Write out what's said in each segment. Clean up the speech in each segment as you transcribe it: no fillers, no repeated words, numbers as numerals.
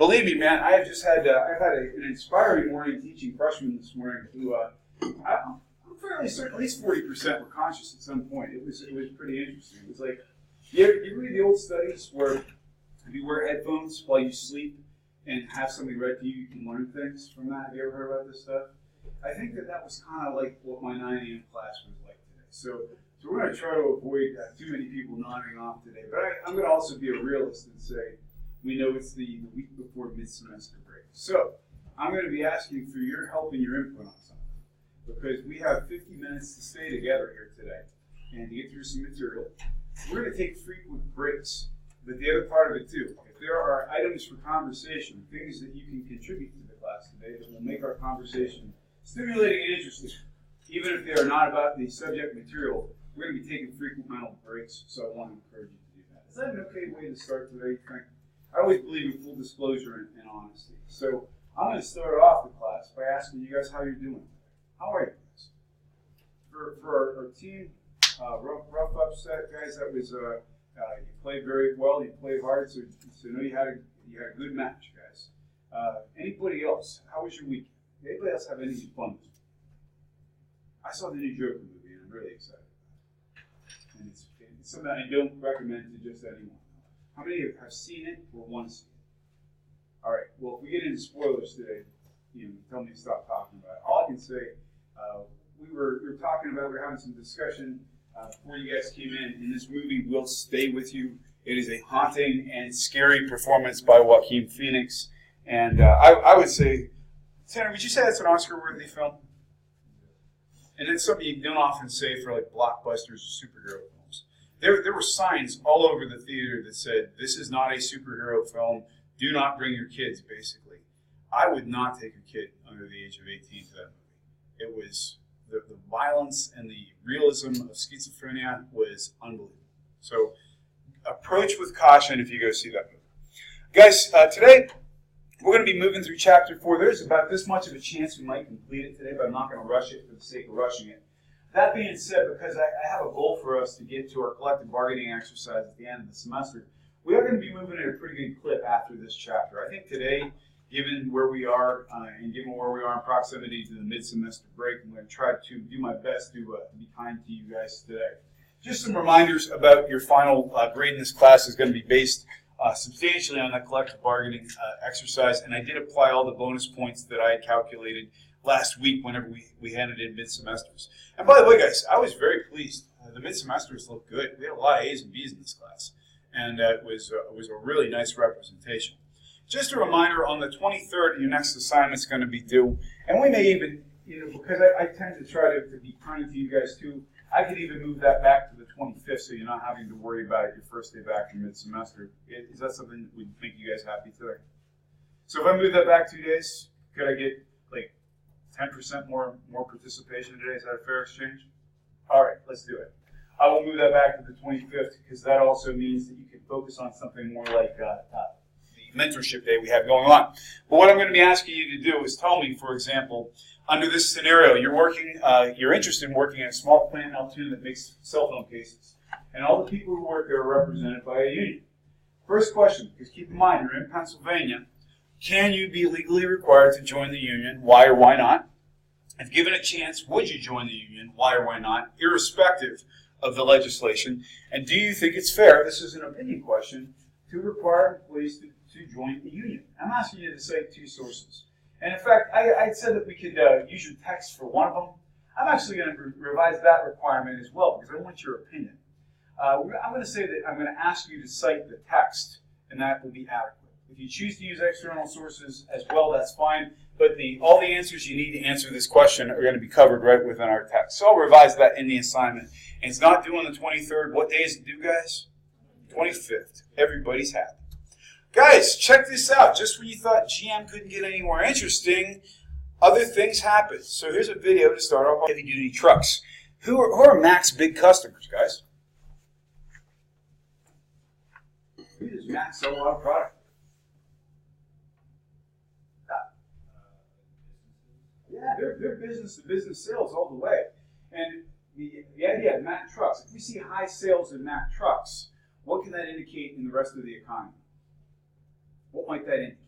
Believe me, man, I've had an inspiring morning teaching freshmen this morning who I'm fairly certain at least 40% were conscious at some point. It was pretty interesting. It was like, you read the old studies where if you wear headphones while you sleep and have somebody read to you, you can learn things from that. Have you ever heard about this stuff? I think that was kind of like what my 9 a.m. class was like today. So we're going to try to avoid too many people nodding off today. But I'm going to also be a realist and say, we know it's the week before mid-semester break. So I'm going to be asking for your help and your input on something, because we have 50 minutes to stay together here today and to get through some material. We're going to take frequent breaks, but the other part of it too, if there are items for conversation, things that you can contribute to the class today that will make our conversation stimulating and interesting, even if they are not about the subject material, we're going to be taking frequent mental breaks, so I want to encourage you to do that. Is that an okay way to start today, Frank? I always believe in full disclosure and honesty. So I'm going to start off the class by asking you guys how you're doing. How are you guys? For our team, rough upset, guys, that was you played very well, you played hard, so I know you had a good match, guys. Anybody else? How was your weekend? Anybody else have any fun? I saw the new Joker movie, and I'm really excited about it. And it's something I don't recommend to just anyone. How many of you have seen it or want to see it? All right. Well, if we get into spoilers today, tell me to stop talking about it. All I can say, we were talking about, we were having some discussion before you guys came in, and this movie will stay with you. It is a haunting and scary performance by Joaquin Phoenix, and I would say, Tanner, would you say that's an Oscar-worthy film? And it's something you don't often say for like blockbusters or superhero films. There were signs all over the theater that said, this is not a superhero film. Do not bring your kids, basically. I would not take a kid under the age of 18 to that movie. It was, the violence and the realism of schizophrenia was unbelievable. So approach with caution if you go see that movie. Guys, today we're going to be moving through chapter 4. There's about this much of a chance we might complete it today, but I'm not going to rush it for the sake of rushing it. That being said, because I have a goal for us to get to our collective bargaining exercise at the end of the semester, we are going to be moving at a pretty good clip after this chapter. I think today, given where we are and given where we are in proximity to the mid-semester break, I'm going to try to do my best to be kind to you guys today. Just some reminders about your final grade in this class is going to be based substantially on that collective bargaining exercise, and I did apply all the bonus points that I had calculated last week whenever we handed in mid-semesters. And by the way, guys, I was very pleased. The mid-semesters looked good. We had a lot of A's and B's in this class, and it was a really nice representation. Just a reminder, on the 23rd, your next assignment is going to be due, and we may even, because I tend to try to be kind to you guys too, I could even move that back to the 25th so you're not having to worry about it your first day back from mid-semester. Is that something that would make you guys happy today? So if I move that back 2 days, could I get like 10% more participation today? Is that a fair exchange? All right, let's do it. I will move that back to the 25th because that also means that you can focus on something more like the mentorship day we have going on. But what I'm going to be asking you to do is tell me, for example, under this scenario, you're interested in working in a small plant in Altoona that makes cell phone cases. And all the people who work there are represented by a union. First question, because keep in mind, you're in Pennsylvania. Can you be legally required to join the union? Why or why not? If given a chance, would you join the union? Why or why not? Irrespective of the legislation. And do you think it's fair, this is an opinion question, to require employees to join the union? I'm asking you to cite 2 sources. And in fact, I said that we could use your text for one of them. I'm actually going to revise that requirement as well because I want your opinion. I'm going to say that I'm going to ask you to cite the text, and that will be adequate. If you choose to use external sources as well, that's fine. But all the answers you need to answer this question are going to be covered right within our text. So I'll revise that in the assignment. And it's not due on the 23rd. What day is it due, guys? 25th. Everybody's happy. Guys, check this out. Just when you thought GM couldn't get any more interesting, other things happen. So here's a video to start off on heavy-duty trucks. Who are Mac's big customers, guys? Who does Mac sell a lot of product? Yeah, they're business-to-business sales all the way. And the idea of Mac trucks, if we see high sales in Mac trucks, what can that indicate in the rest of the economy? What might that indicate?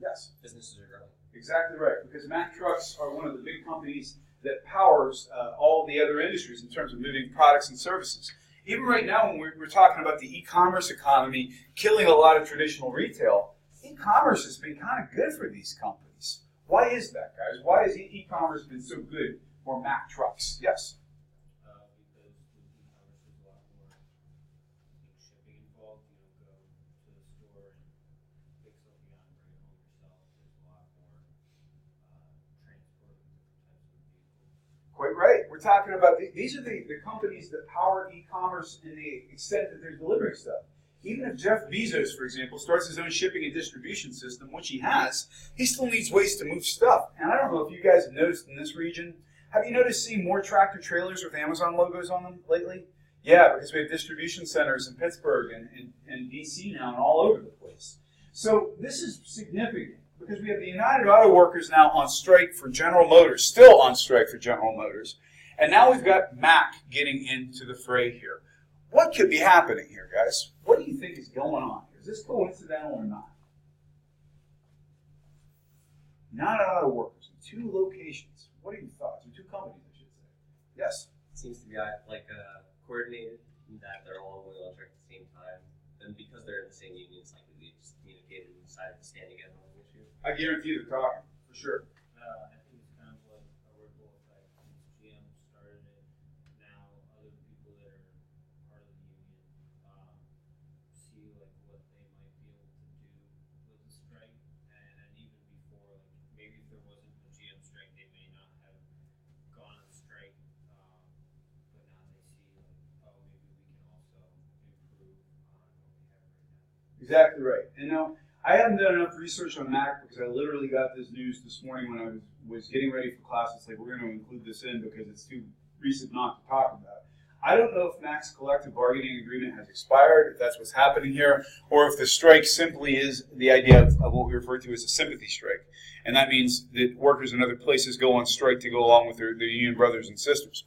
Yes. Businesses are growing. Exactly right, because Mack Trucks are one of the big companies that powers all the other industries in terms of moving products and services. Even right now, when we're talking about the e-commerce economy killing a lot of traditional retail, e-commerce has been kind of good for these companies. Why is that, guys? Why has e-commerce been so good for Mack Trucks? Yes? Because with e-commerce, there's a lot more shipping involved. You don't go to the store and pick something out and bring it home yourself. There's a lot more transport of different types of vehicles. Quite right. We're talking about, these are the companies that power e-commerce in the extent that they're delivering stuff. Even if Jeff Bezos, for example, starts his own shipping and distribution system, which he has, he still needs ways to move stuff. And I don't know if you guys have noticed in this region, have you noticed seeing more tractor trailers with Amazon logos on them lately? Yeah, because we have distribution centers in Pittsburgh and DC now and all over the place. So this is significant because we have the United Auto Workers now on strike for General Motors, still on strike for General Motors. And now we've got Mack getting into the fray here. What could be happening here, guys? What do you think is going on here? Is this coincidental or not? United Auto Workers in 2 locations. What are your thoughts? Or 2 companies, I should say. Yes? It seems to be coordinated in that they're all going on strike at the same time. And because they're in the same union, it's likely they just communicated and decided to stand together on the issue. I guarantee they're talking, for sure. I think it's kind of like a ripple effect. Since GM started it, now other people that are part of the union see like what they might be able to do with the strike, and even before, like maybe if there wasn't a GM strike, they may not have gone on strike, but now they see like, oh, maybe we can also improve on what we have right now. Exactly right. And now, I haven't done enough research on Mack because I literally got this news this morning when I was getting ready for class. It's like, we're going to include this in because it's too recent not to talk about. I don't know if Mack's collective bargaining agreement has expired, if that's what's happening here, or if the strike simply is the idea of what we refer to as a sympathy strike. And that means that workers in other places go on strike to go along with their union brothers and sisters.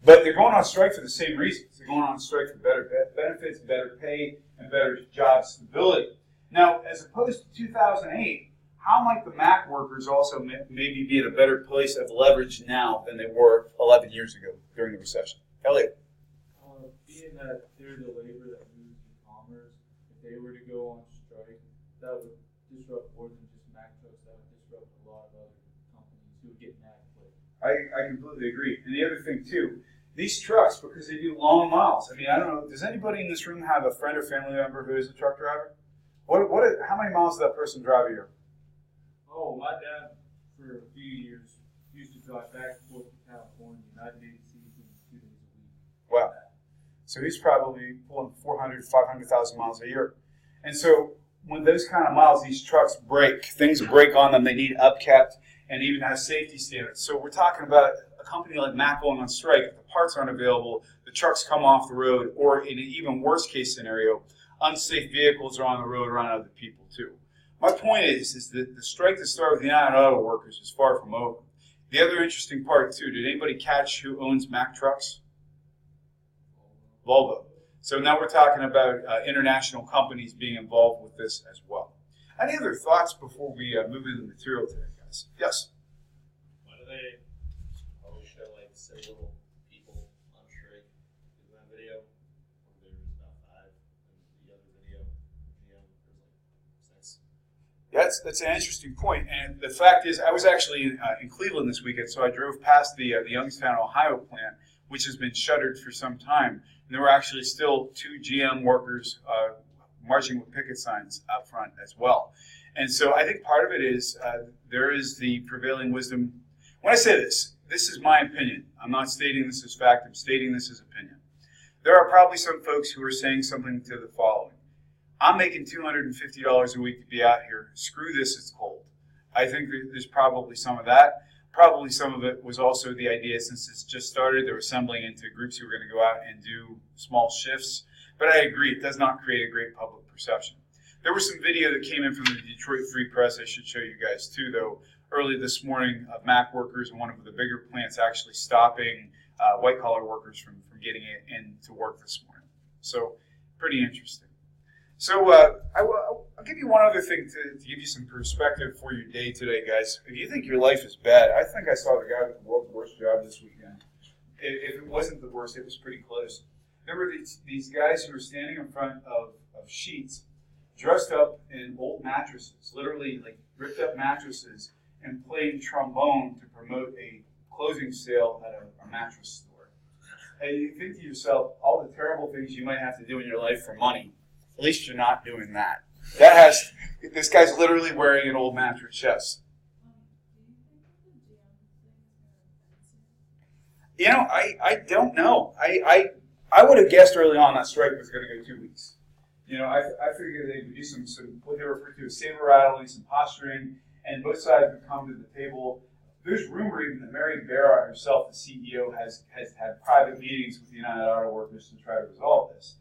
But they're going on strike for the same reasons. They're going on strike for better benefits, better pay, and better job stability. Now, as opposed to 2008, how might the Mack workers also maybe be in a better place of leverage now than they were 11 years ago during the recession? Elliot? Being that they're the labor that moves e-commerce, if they were to go on strike, that would disrupt more than just Mack Trucks. That would disrupt a lot of other companies who would get Mack quick. I completely agree. And the other thing, too, these trucks, because they do long miles. I mean, I don't know, does anybody in this room have a friend or family member who is a truck driver? How many miles does that person drive a year? Oh, my dad, for a few years, used to drive back and forth to California, and I did season 2 days a week. Wow. So he's probably pulling 400, 500,000 miles a year. And so when those kind of miles, these trucks break, things break on them, they need upkept and even have safety standards. So we're talking about a company like Mack going on strike. If the parts aren't available, the trucks come off the road, or in an even worse case scenario, unsafe vehicles are on the road around other people too. My point is that the strike that started with the United Auto Workers is far from over. The other interesting part too, did anybody catch who owns Mack Trucks? Volvo. So now we're talking about international companies being involved with this as well. Any other thoughts before we move into the material today, guys? Yes? Why do they always show like 6 little people on strike in that video? There was about 5, and the other video, GM, there's like 6. Yeah, that's an interesting point. And the fact is, I was actually in Cleveland this weekend, so I drove past the Youngstown, Ohio plant, which has been shuttered for some time. And there were actually still 2 GM workers marching with picket signs out front as well. And so I think part of it is there is the prevailing wisdom. When I say this is my opinion. I'm not stating this as fact. I'm stating this as opinion. There are probably some folks who are saying something to the following. I'm making $250 a week to be out here. Screw this, it's cold. I think there's probably some of that. Probably some of it was also the idea, since it's just started, they're assembling into groups who are going to go out and do small shifts. But I agree, it does not create a great public perception. There was some video that came in from the Detroit Free Press, I should show you guys too, though, early this morning of Mack workers in one of the bigger plants actually stopping white-collar workers from getting in to work this morning. So, pretty interesting. So I'll give you one other thing to give you some perspective for your day today, guys. If you think your life is bad, I think I saw the guy with the world's worst job this weekend. If it wasn't the worst, it was pretty close. Remember these guys who were standing in front of sheets, dressed up in old mattresses, literally like ripped up mattresses, and playing trombone to promote a closing sale at a mattress store. And you think to yourself, all the terrible things you might have to do in your life for money, at least you're not doing that. This guy's literally wearing an old mattress chest. You know, I don't know. I would have guessed early on that strike was going to go 2 weeks. You know, I figured they would do some what they refer to as saber rattling, some posturing, and both sides would come to the table. There's rumor even that Mary Barra herself, the CEO, has had private meetings with the United Auto Workers to try to resolve this.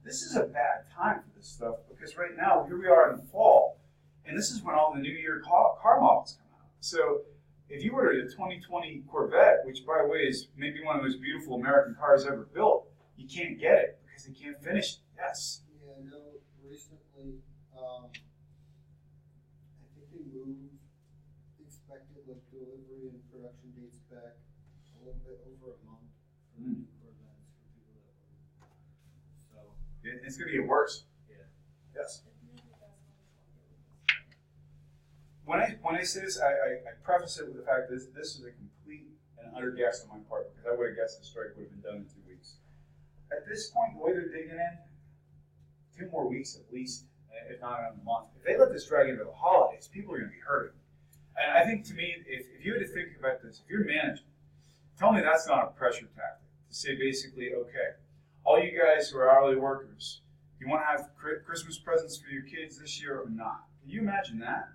This is a bad time for this stuff because right now, here we are in the fall, and this is when all the new year car models come out. So if you ordered a 2020 Corvette, which by the way is maybe one of the most beautiful American cars ever built, you can't get it because they can't finish it. Yes. Yeah, I know recently, I think they moved the expected like delivery and production dates back a little bit over a month for the new Corvettes for people that ordered. So It's going to get worse. yeah. Yes. When I say this, I preface it with the fact that this is a complete and utter guess on my part because I would have guessed the strike would have been done in 2 weeks. At this point, the way they're digging in, 2 more weeks at least, if not a month. If they let this drag into the holidays, people are going to be hurting. And I think to me, if you had to think about this, if you're management, tell me that's not a pressure tactic to say basically, okay, all you guys who are hourly workers, you want to have Christmas presents for your kids this year or not? Can you imagine that?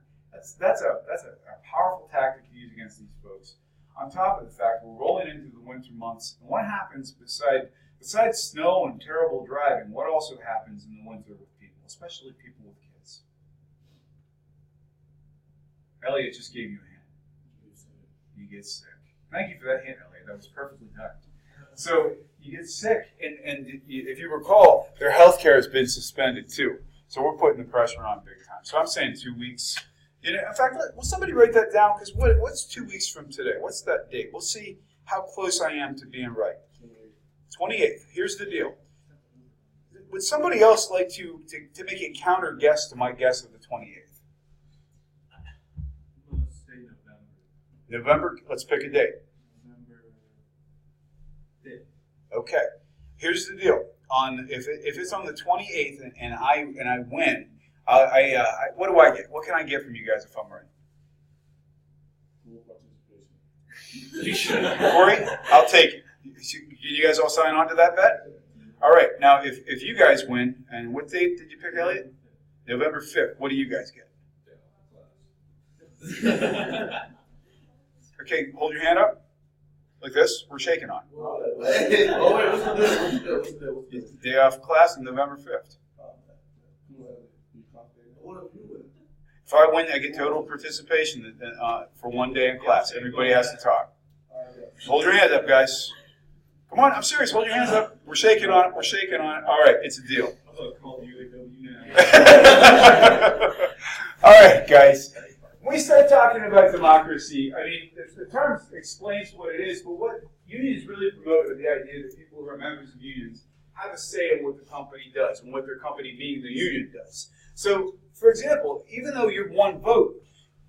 That's a powerful tactic to use against these folks. On top of the fact we're rolling into the winter months, and what happens besides snow and terrible driving? What also happens in the winter with people, especially people with kids? Elliot just gave you a hint. You get sick. Thank you for that hint, Elliot. That was perfectly timed. So you get sick, and if you recall, their health care has been suspended too. So we're putting the pressure on big time. So I'm saying 2 weeks. You know, in fact, will somebody write that down? Because what's 2 weeks from today? What's that date? We'll see how close I am to being right. 28th. Here's the deal. Would somebody else like to make a counter guess to my guess of the 28th? I'm going to say November. November? Let's pick a date. November 5th. Okay. Here's the deal. If it's on the 28th and I win, what do I get? What can I get from you guys if I'm right? Corey, I'll take it. You guys all sign on to that bet? All right. Now, if you guys win, and what date did you pick, Elliot? November 5th. What do you guys get? Okay, hold your hand up. Like this. We're shaking on. Day off class on November 5th. If I win, I get total participation for 1 day in class. Everybody has to talk. Hold your hands up, guys. Come on, I'm serious. Hold your hands up. We're shaking on it. We're shaking on it. All right, it's a deal. All right, guys. When we start talking about democracy, I mean, the term explains what it is, but what unions really promote is the idea that people who are members of unions have a say in what the company does and what their company, being the union, does. So, for example, even though you're one vote,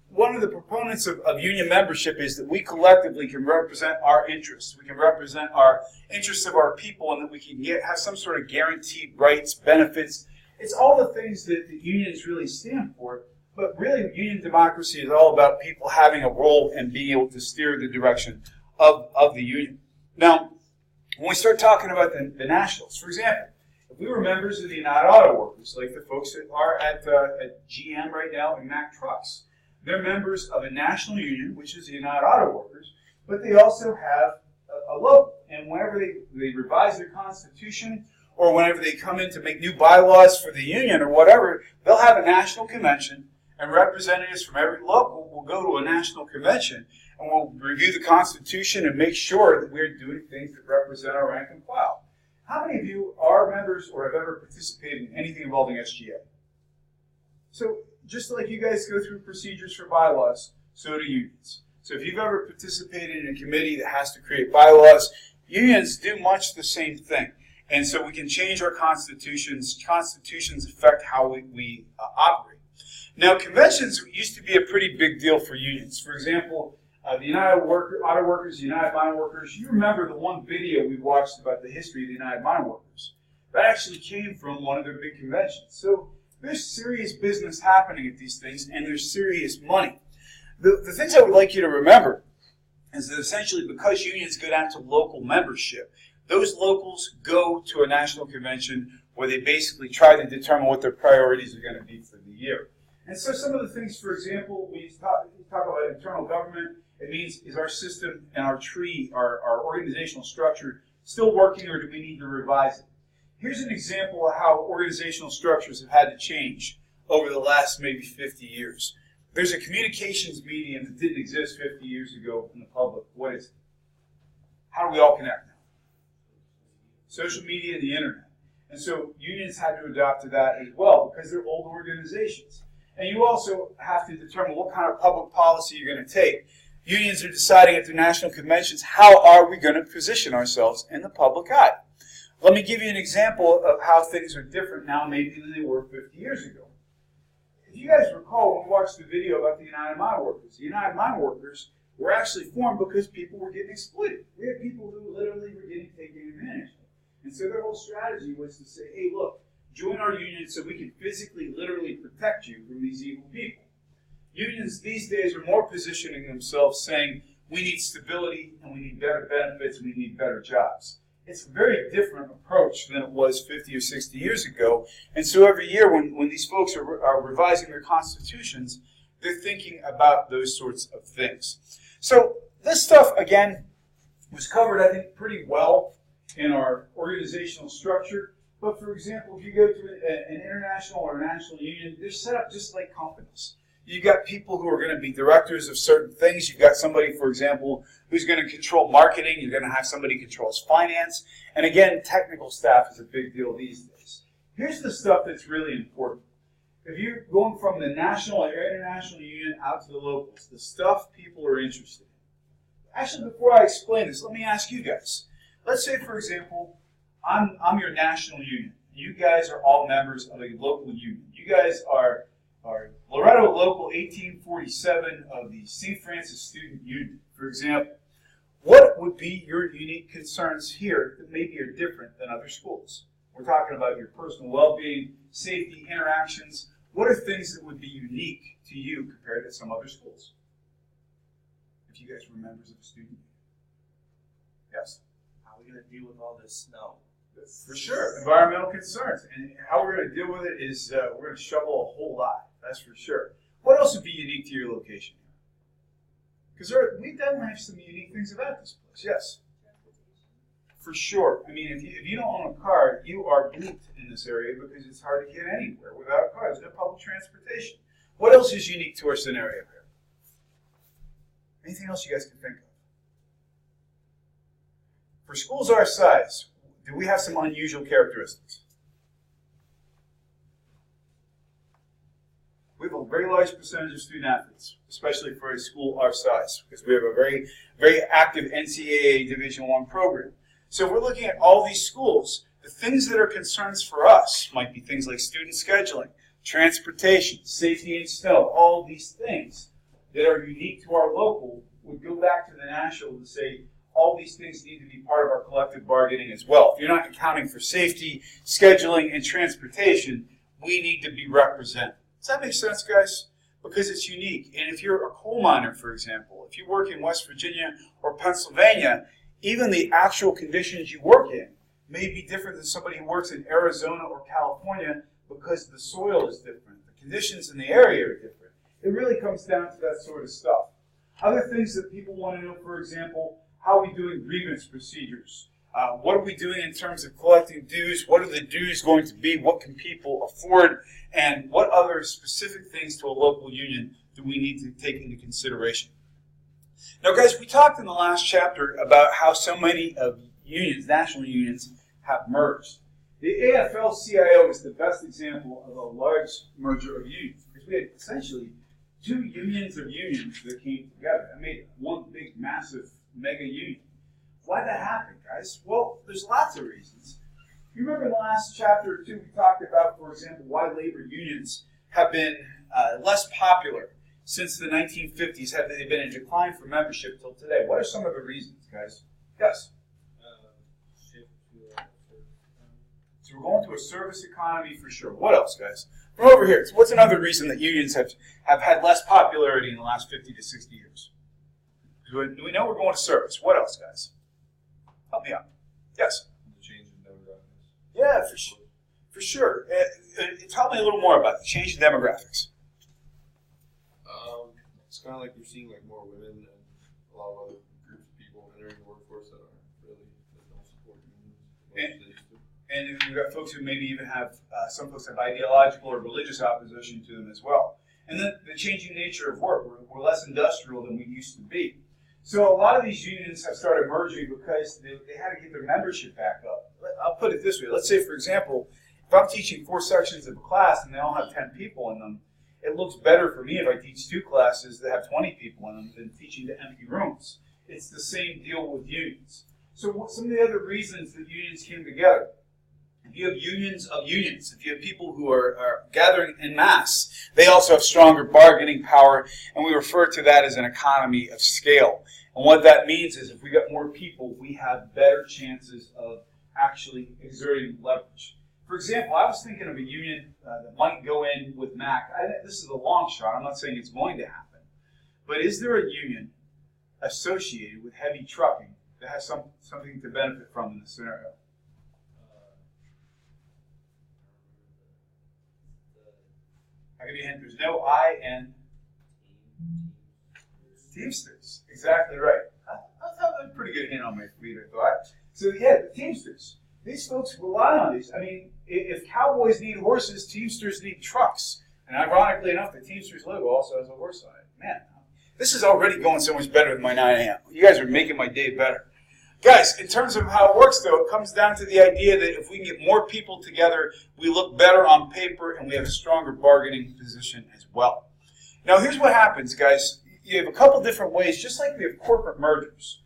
one of the proponents of union membership is that we collectively can represent our interests. We can represent our interests of our people, and that we can have some sort of guaranteed rights, benefits. It's all the things that the unions really stand for. But really, union democracy is all about people having a role and being able to steer the direction of the union. Now, when we start talking about the nationals, for example, if we were members of the United Auto Workers, like the folks that are at GM right now and Mack Trucks, they're members of a national union, which is the United Auto Workers, but they also have a local. And whenever they revise their constitution, or whenever they come in to make new bylaws for the union or whatever, they'll have a national convention, and representatives from every local will go to a national convention, and we'll review the Constitution and make sure that we're doing things that represent our rank and file. How many of you are members or have ever participated in anything involving SGA? So just like you guys go through procedures for bylaws, so do unions. So if you've ever participated in a committee that has to create bylaws, unions do much the same thing. And so we can change our constitutions. Constitutions affect how we operate. Now, conventions used to be a pretty big deal for unions. For example, the United Auto Workers, the United Mine Workers, you remember the one video we watched about the history of the United Mine Workers. That actually came from one of their big conventions. So there's serious business happening at these things, and there's serious money. The things I would like you to remember is that essentially because unions go down to local membership, those locals go to a national convention where they basically try to determine what their priorities are going to be for the year. And so some of the things, for example, we talk about internal government. It means, is our system and our tree, our organizational structure still working, or do we need to revise it? Here's an example of how organizational structures have had to change over the last maybe 50 years. There's a communications medium that didn't exist 50 years ago in the public. What is it? How do we all connect now? Social media and the internet. And so unions had to adapt to that as well because they're old organizations. And you also have to determine what kind of public policy you're going to take. Unions are deciding at their national conventions, how are we going to position ourselves in the public eye? Let me give you an example of how things are different now maybe than they were 50 years ago. If you guys recall, when we watched the video about the United Mine Workers, the United Mine Workers were actually formed because people were getting exploited. We had people who literally were getting taken advantage of. And so their whole strategy was to say, hey, look, join our union so we can physically, literally protect you from these evil people. Unions these days are more positioning themselves saying, we need stability and we need better benefits and we need better jobs. It's a very different approach than it was 50 or 60 years ago. And so every year when these folks are revising their constitutions, they're thinking about those sorts of things. So this stuff, again, was covered, I think, pretty well in our organizational structure. But for example, if you go to an international or a national union, they're set up just like companies. You've got people who are going to be directors of certain things. You've got somebody, for example, who's going to control marketing. You're going to have somebody who controls finance. And again, technical staff is a big deal these days. Here's the stuff that's really important. If you're going from the national or international union out to the locals, the stuff people are interested in. Actually, before I explain this, let me ask you guys. Let's say, for example, I'm your national union. You guys are all members of a local union. You guys are Loretto Local 1847 of the St. Francis Student Union, for example. What would be your unique concerns here that maybe are different than other schools? We're talking about your personal well-being, safety, interactions. What are things that would be unique to you compared to some other schools? If you guys were members of a student union. Yes? How are we going to deal with all this snow? For sure, environmental concerns. And how we're going to deal with it is we're going to shovel a whole lot, that's for sure. What else would be unique to your location? Because we definitely have some unique things about this place. Yes? For sure. I mean, if you don't own a car, you are bleeped in this area because it's hard to get anywhere without a car. There's no public transportation. What else is unique to our scenario here? Anything else you guys can think of? For schools our size, do we have some unusual characteristics? We have a very large percentage of student athletes, especially for a school our size, because we have a very, very active NCAA Division I program. So if we're looking at all these schools, the things that are concerns for us might be things like student scheduling, transportation, safety and snow, all these things that are unique to our local would go back to the national to say, all these things need to be part of our collective bargaining as well. If you're not accounting for safety, scheduling, and transportation, we need to be represented. Does that make sense, guys? Because it's unique. And if you're a coal miner, for example, if you work in West Virginia or Pennsylvania, even the actual conditions you work in may be different than somebody who works in Arizona or California because the soil is different. The conditions in the area are different. It really comes down to that sort of stuff. Other things that people want to know, for example, how are we doing grievance procedures? What are we doing in terms of collecting dues? What are the dues going to be? What can people afford? And what other specific things to a local union do we need to take into consideration? Now, guys, we talked in the last chapter about how so many of unions, national unions, have merged. The AFL-CIO is the best example of a large merger of unions, because we had essentially two unions of unions that came together and made one big, massive, mega union. Why that happened, guys? Well, there's lots of reasons. You remember in the last chapter or two we talked about, for example, why labor unions have been less popular since the 1950s. Have they been in decline for membership till today? What are some of the reasons, guys? Yes? Shift to a service economy. So we're going to a service economy for sure. What else, guys? From over here, what's another reason that unions have had less popularity in the last 50 to 60 years? We know we're going to service. What else, guys? Help me out. Yes? The change in demographics. Yeah, for sure. Tell me a little more about the change in demographics. It's kind of like we're seeing like more women and a lot of other groups of people entering the workforce that don't support unions as much as they used to. And we've got folks who maybe even have, some folks have ideological or religious opposition to them as well. And then the changing nature of work. We're less industrial than we used to be. So a lot of these unions have started merging because they had to get their membership back up. I'll put it this way. Let's say, for example, if I'm teaching 4 sections of a class and they all have 10 people in them, it looks better for me if I teach 2 classes that have 20 people in them than teaching to empty rooms. It's the same deal with unions. So what some of the other reasons that unions came together? If you have unions of unions, if you have people who are gathering en masse, they also have stronger bargaining power, and we refer to that as an economy of scale. And what that means is if we got more people, we have better chances of actually exerting leverage. For example, I was thinking of a union that might go in with Mac. This is a long shot. I'm not saying it's going to happen. But is there a union associated with heavy trucking that has something to benefit from in this scenario? I'll give you a hint. There's no I in Teamsters. Exactly right. That was a pretty good hint on my feet, I thought. So yeah, the Teamsters. These folks rely on these. I mean, if cowboys need horses, Teamsters need trucks. And ironically enough, the Teamsters logo also has a horse on it. Man, this is already going so much better than my 9 a.m. You guys are making my day better. Guys, in terms of how it works, though, it comes down to the idea that if we can get more people together, we look better on paper and we have a stronger bargaining position as well. Now, here's what happens, guys. You have a couple different ways, just like we have corporate mergers.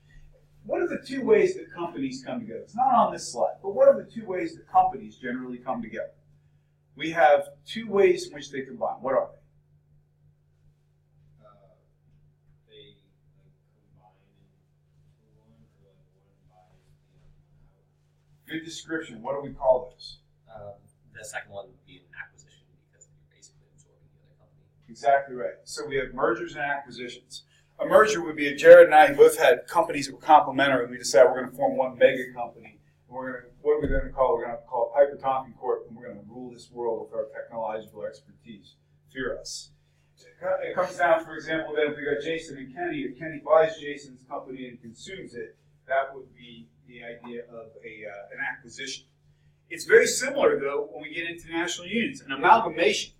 What are the 2 ways that companies come together? It's not on this slide, but what are the 2 ways that companies generally come together? We have 2 ways in which they combine. What are they? They combine into one, or one buys the other one out. Good description. What do we call those? The second one would be an acquisition because you're basically absorbing the other company. Exactly right. So we have mergers and acquisitions. A merger would be if Jared and I both had companies that were complementary, and we decided we're going to form one mega company. And what are we going to call it? We're going to call it Piper Tompkins Corp, and we're going to rule this world with our technological expertise. Fear us. It comes down, for example, that if we got Jason and Kenny, if Kenny buys Jason's company and consumes it, that would be the idea of an acquisition. It's very similar, though, when we get into national unions. An amalgamation.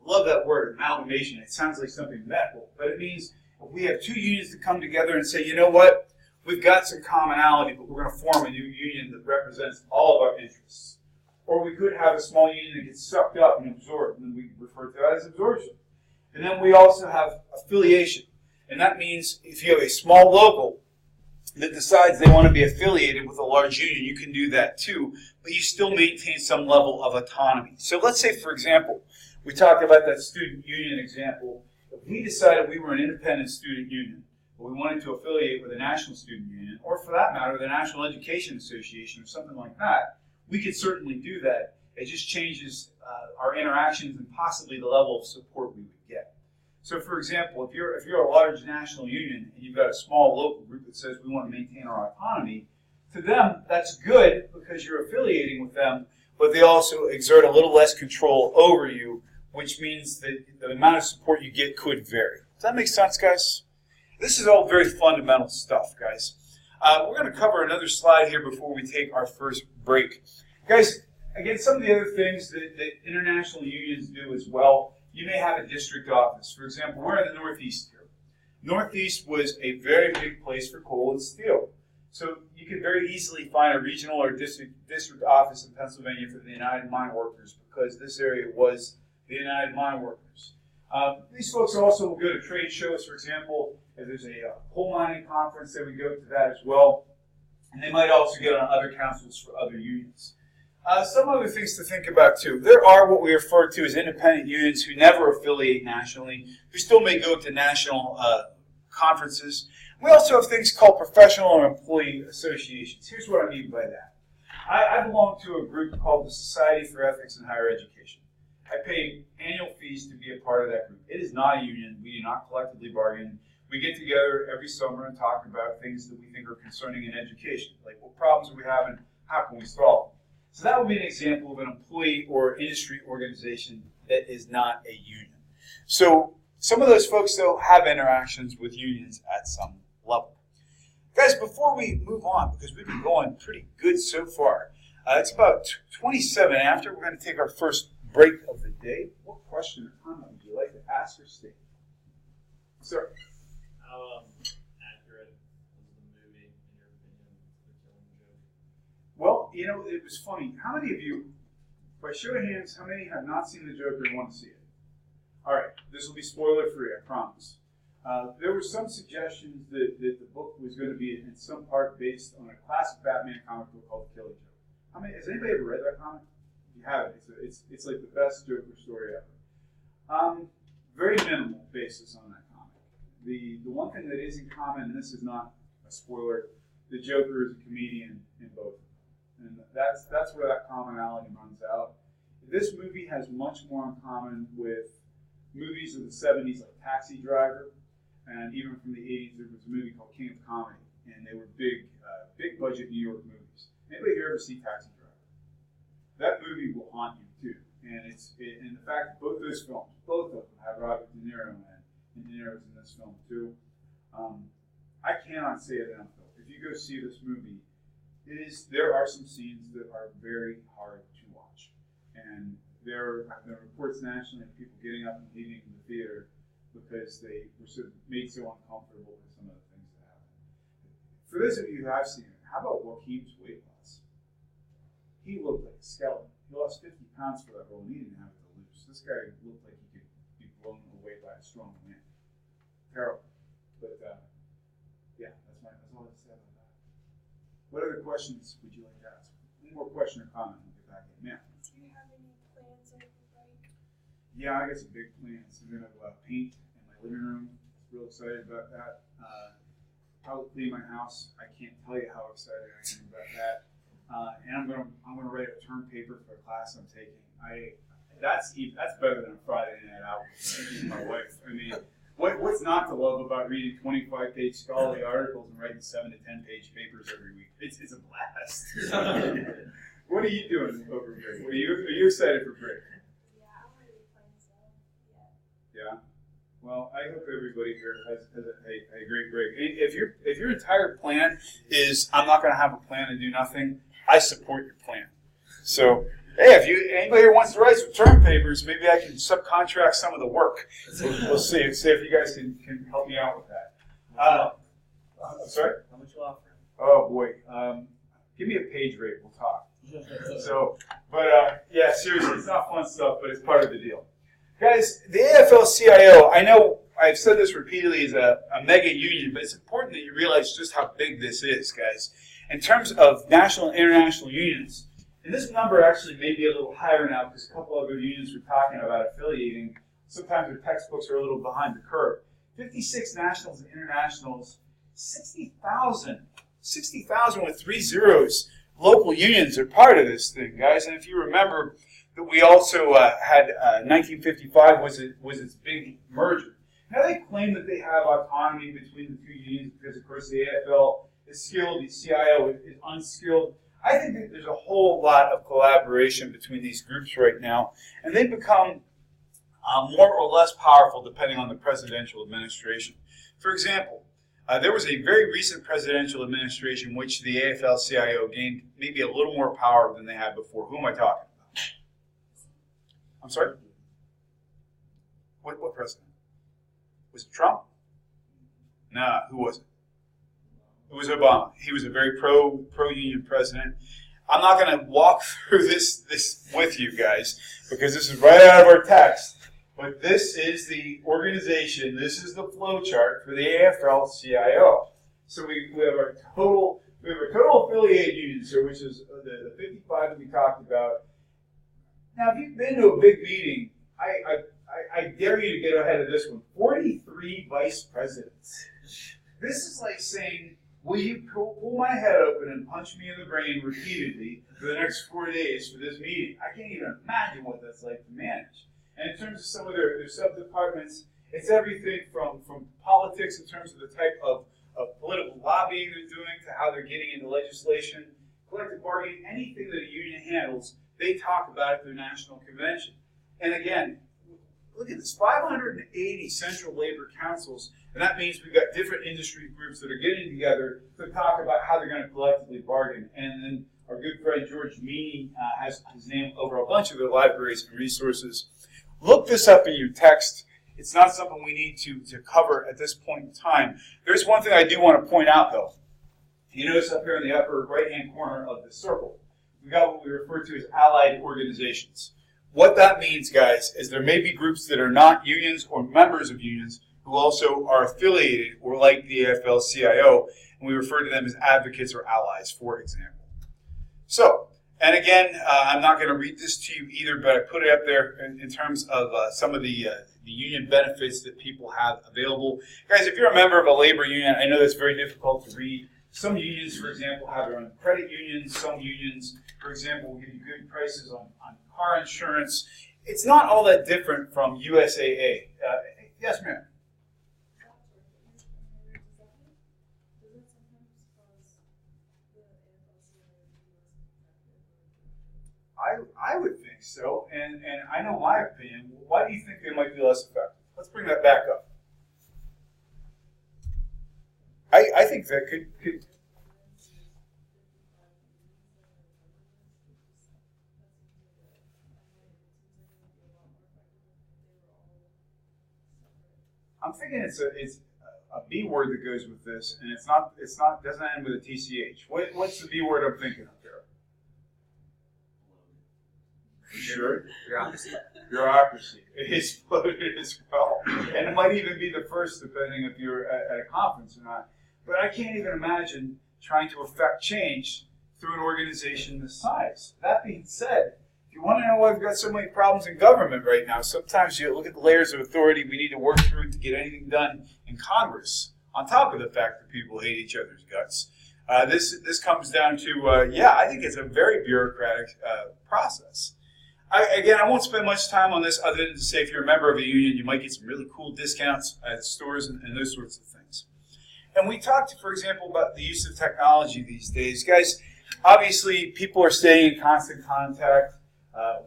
I love that word, amalgamation. It sounds like something medical, but it means if we have 2 unions that come together and say, you know what, we've got some commonality, but we're going to form a new union that represents all of our interests. Or we could have a small union that gets sucked up and absorbed, and we refer to that as absorption. And then we also have affiliation. And that means if you have a small local that decides they want to be affiliated with a large union, you can do that too, but you still maintain some level of autonomy. So let's say, for example, we talked about that student union example. If we decided we were an independent student union, but we wanted to affiliate with a national student union, or for that matter, the National Education Association or something like that, we could certainly do that. It just changes our interactions and possibly the level of support we would get. So, for example, if you're a large national union and you've got a small local group that says we want to maintain our autonomy, to them that's good because you're affiliating with them, but they also exert a little less control over you, which means that the amount of support you get could vary. Does that make sense, guys? This is all very fundamental stuff, guys. We're going to cover another slide here before we take our first break. Guys, again, some of the other things that international unions do as well, you may have a district office. For example, we're in the Northeast here. Northeast was a very big place for coal and steel. So you could very easily find a regional or district office in Pennsylvania for the United Mine Workers because this area was the United Mine Workers. These folks also will go to trade shows, for example. If there's a coal mining conference, they would go to that as well. And they might also get on other councils for other unions. Some other things to think about too. There are what we refer to as independent unions who never affiliate nationally, who still may go to national conferences. We also have things called professional or employee associations. Here's what I mean by that. I belong to a group called the Society for Ethics in Higher Education. I pay annual fees to be a part of that group. It is not a union. We do not collectively bargain. We get together every summer and talk about things that we think are concerning in education, like what problems we have and how can we solve them. So that would be an example of an employee or industry organization that is not a union. So some of those folks, though, have interactions with unions at some level. Guys, before we move on, because we've been going pretty good so far, it's about 27 after. We're going to take our first break of the day. What question or comment would you like to ask or state? Sir? How accurate was the movie, in your opinion, the killing joke? Well, you know, it was funny. How many of you, by show of hands, how many have not seen the Joker and want to see it? All right, this will be spoiler-free, I promise. There were some suggestions that the book was going to be in some part based on a classic Batman comic book called The Killing Joke. Has anybody ever read that comic? If you haven't, it's like the best Joker story ever. Very minimal basis on that comic. The one thing that is in common, and this is not a spoiler, the Joker is a comedian in both. And that's where that commonality runs out. This movie has much more in common with movies of the 70s like Taxi Driver, and even from the 80s there was a movie called King of Comedy, and they were big budget New York movies. Anybody here ever see Taxi Driver? That movie will haunt you too, and and the fact that both those films, both of them have Robert De Niro in it, and De Niro's in this film too. I cannot say it enough though. If you go see this movie, there are some scenes that are very hard to watch, and there have been reports nationally of people getting up and leaving the theater because they were made so uncomfortable with some of the things that happened. For those of you who have seen it, how about Joaquin's weight loss? He looked like a skeleton. He lost 50 pounds for that role, and he didn't have it to lose. This guy looked like he could be blown away by a strong wind. Terrible. But yeah, that's all I have to say about that. What other questions would you like to ask? One more question or comment, and we'll get back in. Ma'am. Do you have any plans over the break? Yeah, I got some big plans. I'm gonna paint in my living room. Real excited about that. Probably clean my house. I can't tell you how excited I am about that. And I'm gonna write a term paper for a class I'm taking. That's better than a Friday night out with my wife. I mean, what's not to love about reading 25-page scholarly articles and writing 7 to 10-page papers every week? It's a blast. What are you doing over break? Are you excited for break? Yeah, I'm really playing some yet. Yeah. Well, I hope everybody here has a great break. If your entire plan is I'm not going to have a plan and do nothing, I support your plan. So, hey, if anybody here wants to write some term papers, maybe I can subcontract some of the work. We'll see. See if you guys can help me out with that. I'm sorry? How much you offering? Oh boy, give me a page rate. We'll talk. So, but yeah, seriously, it's not fun stuff, but it's part of the deal. Guys, the AFL-CIO, I know I've said this repeatedly, is a mega union, but it's important that you realize just how big this is, guys. In terms of national and international unions, and this number actually may be a little higher now because a couple other unions were talking about affiliating. Sometimes their textbooks are a little behind the curve. 56 nationals and internationals, 60,000 with 3 zeros. Local unions are part of this thing, guys. And if you remember that we also had 1955 was its big merger. Now they claim that they have autonomy between the two unions because, of course, the AFL is skilled, the CIO is unskilled. I think that there's a whole lot of collaboration between these groups right now, and they become more or less powerful depending on the presidential administration. For example, there was a very recent presidential administration in which the AFL-CIO gained maybe a little more power than they had before. Who am I talking about? I'm sorry? What president? Was it Trump? Nah, who was it? It was Obama. He was a very pro-union president. I'm not going to walk through this with you guys because this is right out of our text. But this is the organization. This is the flow chart for the AFL-CIO. So we have our total affiliated unions here, which is the 55 that we talked about. Now, if you've been to a big meeting, I dare you to get ahead of this one. 43 vice presidents. This is like saying, will you pull my head open and punch me in the brain repeatedly for the next 4 days for this meeting? I can't even imagine what that's like to manage. And in terms of some of their sub-departments, it's everything from politics in terms of the type of political lobbying they're doing to how they're getting into legislation, collective bargaining, anything that a union handles, they talk about at their national convention. And again, look at this, 580 central labor councils, and that means we've got different industry groups that are getting together to talk about how they're going to collectively bargain. And then our good friend George Meany has his name over a bunch of their libraries and resources. Look this up in your text. It's not something we need to cover at this point in time. There's one thing I do want to point out, though. You notice up here in the upper right-hand corner of the circle, we got what we refer to as allied organizations. What that means, guys, is there may be groups that are not unions or members of unions who also are affiliated or like the AFL-CIO, and we refer to them as advocates or allies, for example. So, and again, I'm not going to read this to you either, but I put it up there in terms of some of the union benefits that people have available. Guys, if you're a member of a labor union, I know that's very difficult to read. Some unions, for example, have their own credit unions. Some unions, for example, will give you good prices on car insurance. It's not all that different from USAA. Yes, ma'am. I would think so, and I know my opinion. Why do you think they might be less effective? Let's bring that back up. I think that could I'm thinking it's a B word that goes with this, and it's not doesn't end with a TCH. What's the B word I'm thinking of here? Sure. Bureaucracy. It is loaded as well. And it might even be the first, depending if you're at a conference or not. But I can't even imagine trying to affect change through an organization this size. That being said, if you want to know why we've got so many problems in government right now, sometimes you look at the layers of authority we need to work through to get anything done in Congress, on top of the fact that people hate each other's guts. This comes down to, I think it's a very bureaucratic process. I won't spend much time on this other than to say if you're a member of a union, you might get some really cool discounts at stores and those sorts of things. And we talked, for example, about the use of technology these days. Guys, obviously, people are staying in constant contact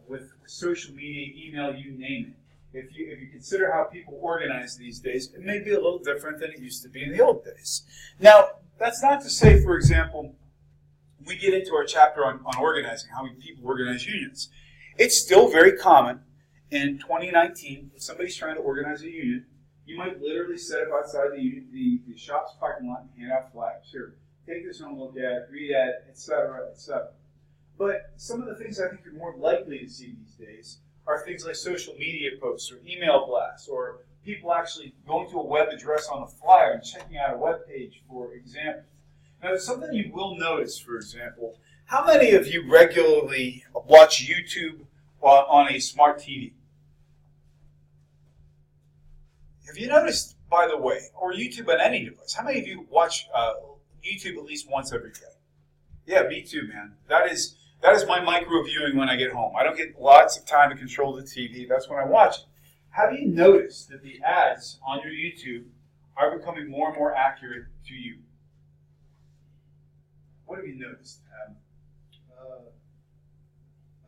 with social media, email, you name it. If you consider how people organize these days, it may be a little different than it used to be in the old days. Now, that's not to say, for example, we get into our chapter on organizing, how people organize unions. It's still very common in 2019, if somebody's trying to organize a union, you might literally set up outside the shop's parking lot and hand out flyers. Here, take this home, look at it, read at it, etc., etc. But some of the things I think you're more likely to see these days are things like social media posts or email blasts or people actually going to a web address on a flyer and checking out a web page, for example. Now, something you will notice, for example, how many of you regularly watch YouTube on a smart TV? Have you noticed, by the way, or YouTube on any device, how many of you watch YouTube at least once every day? Yeah, me too, man. That is my micro viewing when I get home. I don't get lots of time to control the TV. That's when I watch it. Have you noticed that the ads on your YouTube are becoming more and more accurate to you? What have you noticed? I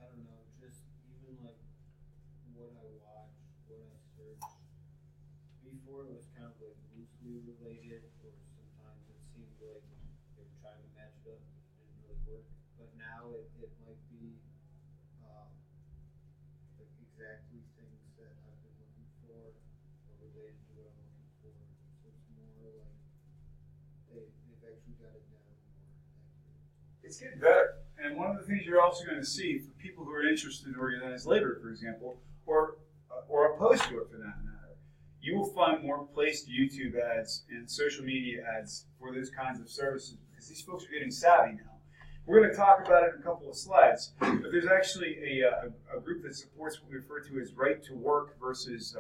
don't know, just even like what I watch, what I search. Before it was kind of like loosely related, or sometimes it seemed like they were trying to match it up and it didn't really work. But now it might be like exactly things that I've been looking for or related to what I'm looking for. So it's more like they've actually got it down more. It's getting better. And one of the things you're also going to see for people who are interested in organized labor, for example, or opposed to it for that matter, you will find more placed YouTube ads and social media ads for those kinds of services because these folks are getting savvy now. We're going to talk about it in a couple of slides, but there's actually a group that supports what we refer to as right to work versus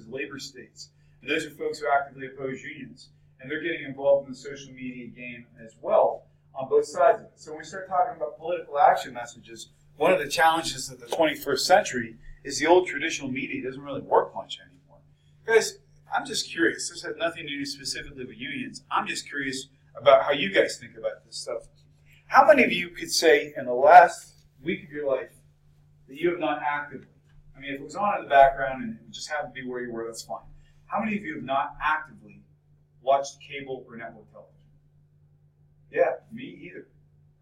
labor states. And those are folks who actively oppose unions, and they're getting involved in the social media game as well on both sides of it. So when we start talking about political action messages, one of the challenges of the 21st century is the old traditional media doesn't really work much anymore. Guys, I'm just curious. This has nothing to do specifically with unions. I'm just curious about how you guys think about this stuff. How many of you could say in the last week of your life that you have not actively, I mean, if it was on in the background and it just happened to be where you were, that's fine. How many of you have not actively watched cable or network television? Yeah, me either.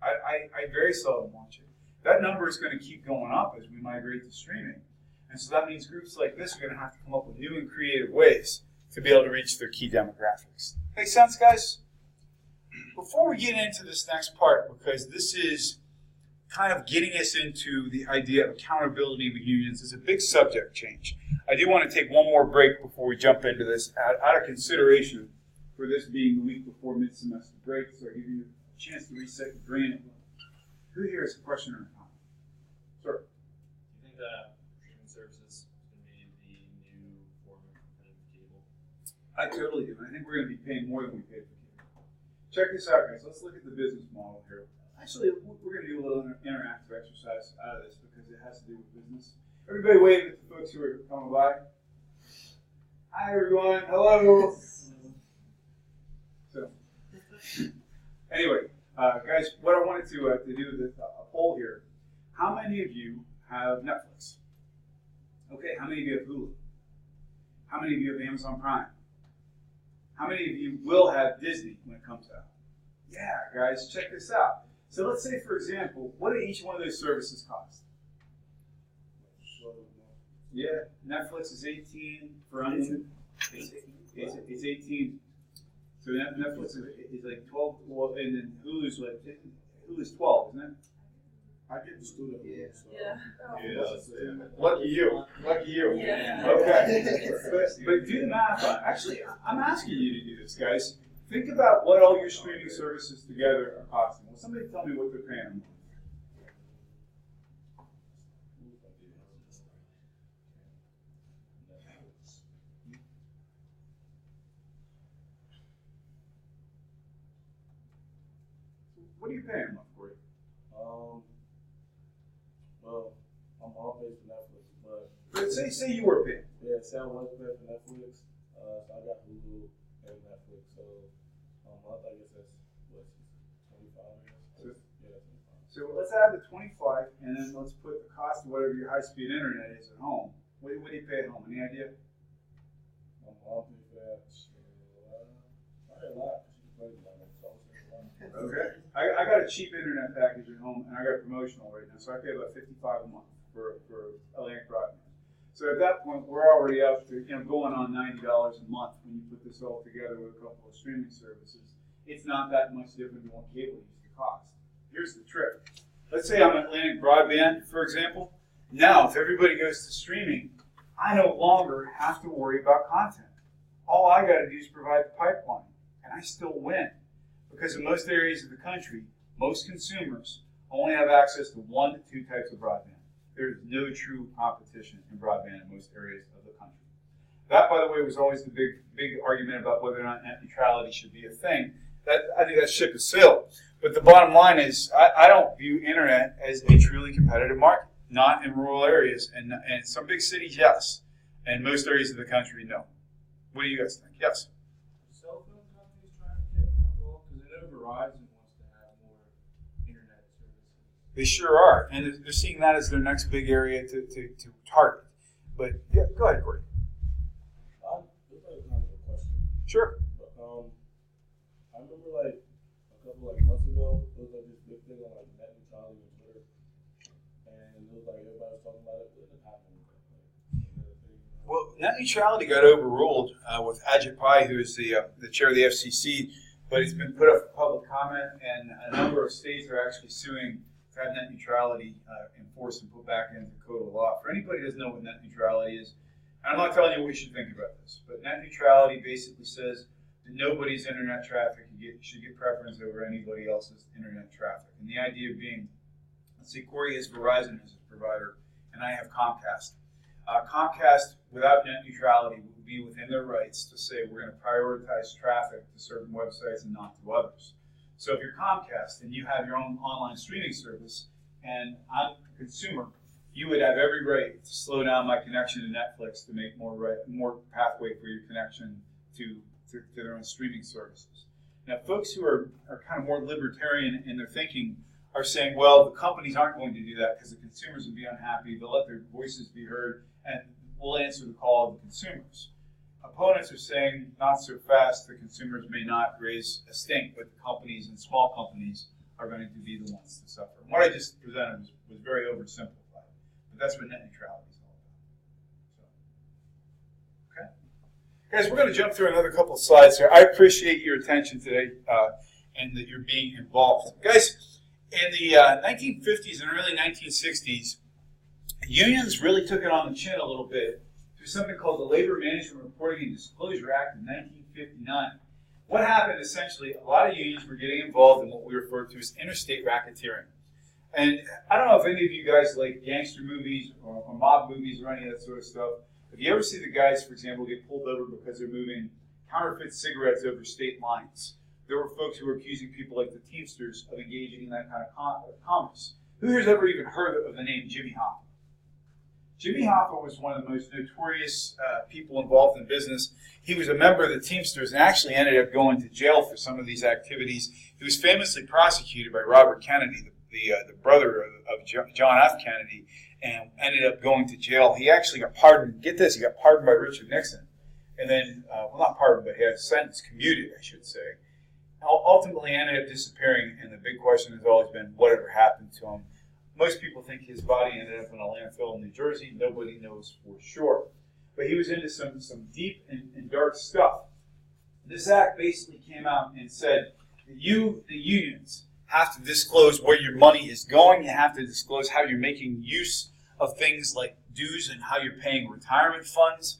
I very seldom watch it. That number is going to keep going up as we migrate to streaming. And so that means groups like this are going to have to come up with new and creative ways to be able to reach their key demographics. Make sense, guys? Before we get into this next part, because this is kind of getting us into the idea of accountability with unions, is a big subject change. I do want to take one more break before we jump into this, out of consideration for this being the week before mid-semester break, so I give you a chance to reset your brain. Who here has a question or a comment? Sir? Do you think that streaming services is going to be the new form of competitive cable? I totally do. And I think we're going to be paying more than we paid for cable. Check this out, guys. Let's look at the business model here. Actually, we're going to do a little interactive exercise out of this because it has to do with business. Everybody wave at the folks who are coming by. Hi, everyone. Hello. So, anyway, guys, what I wanted to do with a poll here. How many of you have Netflix? Okay, how many of you have Hulu? How many of you have Amazon Prime? How many of you will have Disney when it comes out? Yeah, guys, check this out. So let's say, for example, what do each one of those services cost? Yeah, Netflix is $18 for unlimited. It's 18. So Netflix is like 12, well, and then Hulu's 12, isn't it? I get the student. Yeah. Lucky you. Lucky you. Yeah. Okay. But do the math on it. Actually, I'm asking you to do this, guys. Think about what all your streaming services together are costing. Will somebody tell me what they're paying a month? What are you paying a month, Corey? Well, I'm all paid for Netflix, but But say you were paying. yeah, Sam was paid for Netflix. So I got Hulu and Netflix. So a month, I guess that's what, 25. I guess. Yeah, 25. So let's add the 25, and then let's put the cost of whatever your high-speed internet is at home. What do you pay at home? Any idea? My mom paid for that. Probably a lot. She can play with that. So I was saying a lot. Okay. I got a cheap internet package at home, and I got a promotional right now, so I pay about $55 a month for Atlantic broadband. So at that point, we're already up to going on $90 a month when you put this all together with a couple of streaming services. It's not that much different than what cable used to cost. Here's the trick. Let's say I'm Atlantic broadband, for example. Now, if everybody goes to streaming, I no longer have to worry about content. All I got to do is provide the pipeline, and I still win. Because in most areas of the country, most consumers only have access to 1 to 2 types of broadband. There is no true competition in broadband in most areas of the country. That, by the way, was always the big argument about whether or not net neutrality should be a thing. I think that ship has sailed. But the bottom line is, I don't view internet as a truly competitive market. Not in rural areas, and some big cities, yes. And most areas of the country, no. What do you guys think? Yes? Cell phone companies trying to get more involved because I know Verizon wants to have more internet services. They sure are, and they're seeing that as their next big area to target. But yeah, go ahead, Corey. This is kind of a question. Sure. But, I remember like a couple months ago, there was like this big thing on like net neutrality on Twitter, and it was like everybody was talking about it. What didn't happen with that? Well, net neutrality got overruled with Ajit Pai, who is the chair of the FCC, but it's been put up for public comment, and a number of states are actually suing to have net neutrality enforced and put back into code of law. For anybody who doesn't know what net neutrality is, and I'm not telling you what you should think about this, but net neutrality basically says that nobody's internet traffic should get preference over anybody else's internet traffic. And the idea being, let's say Corey has Verizon as his provider, and I have Comcast. Comcast, without net neutrality, would be within their rights to say we're going to prioritize traffic to certain websites and not to others. So if you're Comcast and you have your own online streaming service, and I'm a consumer, you would have every right to slow down my connection to Netflix to make more pathway for your connection to their own streaming services. Now, folks who are kind of more libertarian in their thinking are saying, well, the companies aren't going to do that because the consumers will be unhappy. They'll let their voices be heard, and we'll answer the call of the consumers. Opponents are saying, not so fast, the consumers may not raise a stink, but the companies and small companies are going to be the ones to suffer. And what I just presented was very oversimplified, but that's what net neutrality is all about. So, okay? Guys, we're going to jump through another couple of slides here. I appreciate your attention today and that you're being involved. Guys, in the 1950s and early 1960s, unions really took it on the chin a little bit through something called the Labor Management Reporting and Disclosure Act of 1959. What happened essentially, a lot of unions were getting involved in what we refer to as interstate racketeering. And I don't know if any of you guys like gangster movies or mob movies or any of that sort of stuff. If you ever see the guys, for example, get pulled over because they're moving counterfeit cigarettes over state lines, there were folks who were accusing people like the Teamsters of engaging in that kind of commerce. Who here's ever even heard of the name Jimmy Hoffa? Jimmy Hoffa was one of the most notorious people involved in business. He was a member of the Teamsters and actually ended up going to jail for some of these activities. He was famously prosecuted by Robert Kennedy, the brother of John F. Kennedy, and ended up going to jail. He actually got pardoned. Get this, he got pardoned by Richard Nixon. And then, well, not pardoned, but he had a sentence commuted, I should say. Ultimately ended up disappearing, and the big question has always been, whatever happened to him? Most people think his body ended up in a landfill in New Jersey. Nobody knows for sure. But he was into some deep and dark stuff. This act basically came out and said that you, the unions, have to disclose where your money is going. You have to disclose how you're making use of things like dues and how you're paying retirement funds.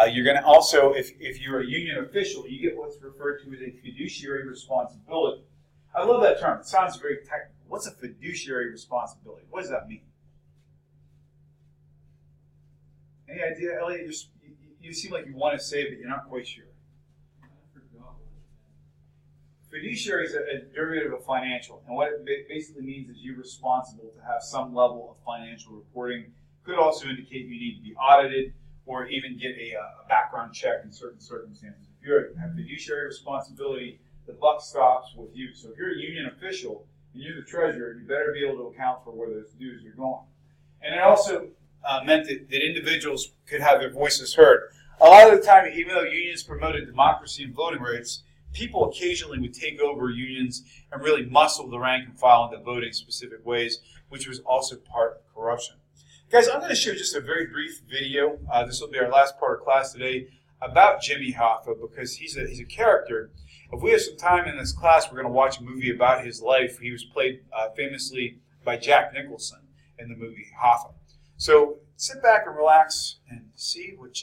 You're going to also, if you're a union official, you get what's referred to as a fiduciary responsibility. I love that term. It sounds very technical. What's a fiduciary responsibility? What does that mean? Any idea, Elliot? You seem like you want to say it, but you're not quite sure. I forgot what it meant. Fiduciary is a derivative of financial, and what it basically means is you're responsible to have some level of financial reporting. Could also indicate you need to be audited or even get a background check in certain circumstances. If you have fiduciary responsibility, the buck stops with you. So if you're a union official and you're the treasurer, you better be able to account for where those dues are going. And it also meant that individuals could have their voices heard. A lot of the time, even though unions promoted democracy and voting rights, people occasionally would take over unions and really muscle the rank and file into voting specific ways, which was also part of corruption. Guys, I'm going to show just a very brief video. This will be our last part of class today about Jimmy Hoffa because he's a character. If we have some time in this class, we're going to watch a movie about his life. He was played famously by Jack Nicholson in the movie Hoffa. So sit back and relax and see what